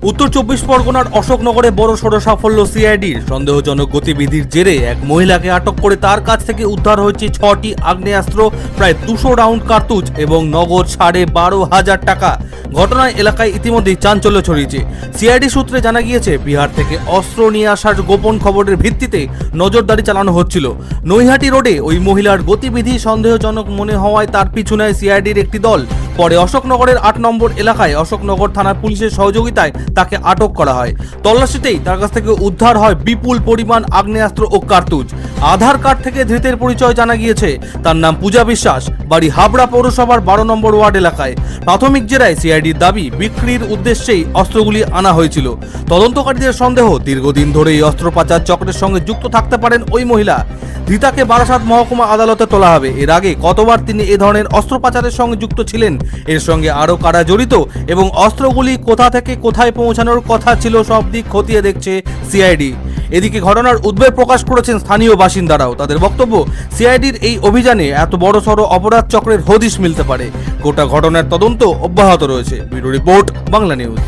উত্তর 24 পরগনার অশোকনগরে বড়সড় সাফল্য সিআইডির। সন্দেহজনক গতিবিধির জেরে এক মহিলাকে আটক করে তার কাছ থেকে উদ্ধার হয়েছে 6টি আগ্নেয়াস্ত্র, প্রায় 200 রাউন্ড কার্তুজ এবং নগদ 12,500 টাকা। ঘটনায় এলাকায় ইতিমধ্যেই চাঞ্চল্য ছড়িয়েছে। সিআইডি সূত্রে জানা গিয়েছে, বিহার থেকে অস্ত্র নিয়ে আসার গোপন খবরের ভিত্তিতে নজরদারি চালানো হচ্ছিল। নৈহাটি রোডে ওই মহিলার গতিবিধি সন্দেহজনক মনে হওয়ায় তার পিছু নেয় সিআইডির একটি দল। পরে অশোকনগরের 8 নম্বর এলাকায় অশোকনগর থানার পুলিশের সহযোগিতায় তাকে আটক করা হয়। তল্লাশিতেই তার কাছ থেকে উদ্ধার হয় বিপুল পরিমাণ আগ্নেয়াস্ত্র ও কার্তুজ। আধার কার্ড থেকে ধৃতের পরিচয় জানা গিয়েছে। তার নাম পূজা বিশ্বাস, বাড়ি হাবড়া পৌরসভার 12 নম্বর ওয়ার্ড এলাকায়। প্রাথমিক জেরায় সিআইডির দাবি, বিক্রির উদ্দেশ্যেই অস্ত্রগুলি আনা হয়েছিল। তদন্তকারীদের সন্দেহ, দীর্ঘদিন ধরে এই অস্ত্র পাচার চক্রের সঙ্গে যুক্ত থাকতে পারেন ওই মহিলা। ধৃতাকে বারাসাত মহকুমা আদালতে তোলা হবে। এর আগে কতবার তিনি এ ধরনের অস্ত্র পাচারের সঙ্গে যুক্ত ছিলেন, এর সঙ্গে আরও কারা জড়িত এবং অস্ত্রগুলি কোথা থেকে কোথায় পৌঁছানোর কথা ছিল, সব দিক খতিয়ে দেখছে সিআইডি। এদিকে ঘটনার উদ্বেগ প্রকাশ করেছেন স্থানীয় বাসিন্দারাও। তাদের বক্তব্য, সিআইডির এই অভিযানে এত বড়সড় অপরাধ চক্রের হদিশ মিলতে পারে। গোটা ঘটনার তদন্ত অব্যাহত রয়েছে। Bureau report, Bangla news.